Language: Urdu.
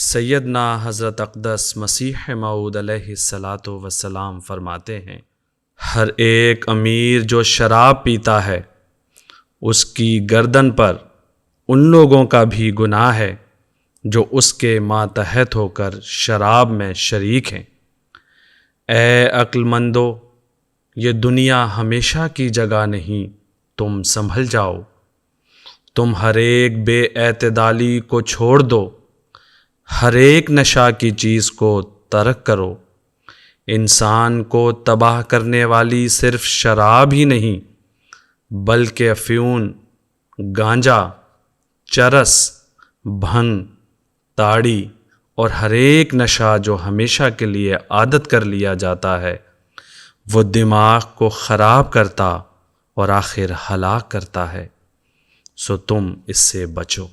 سیدنا حضرت اقدس مسیح موعود علیہ الصلاۃ والسلام فرماتے ہیں، ہر ایک امیر جو شراب پیتا ہے اس کی گردن پر ان لوگوں کا بھی گناہ ہے جو اس کے ماتحت ہو کر شراب میں شریک ہیں۔ اے عقل مندو، یہ دنیا ہمیشہ کی جگہ نہیں، تم سنبھل جاؤ۔ تم ہر ایک بے اعتدالی کو چھوڑ دو، ہر ایک نشہ کی چیز کو ترک کرو۔ انسان کو تباہ کرنے والی صرف شراب ہی نہیں بلکہ افیون، گانجا، چرس، بھنگ، تاڑی اور ہر ایک نشہ جو ہمیشہ کے لیے عادت کر لیا جاتا ہے وہ دماغ کو خراب کرتا اور آخر ہلاک کرتا ہے، سو تم اس سے بچو۔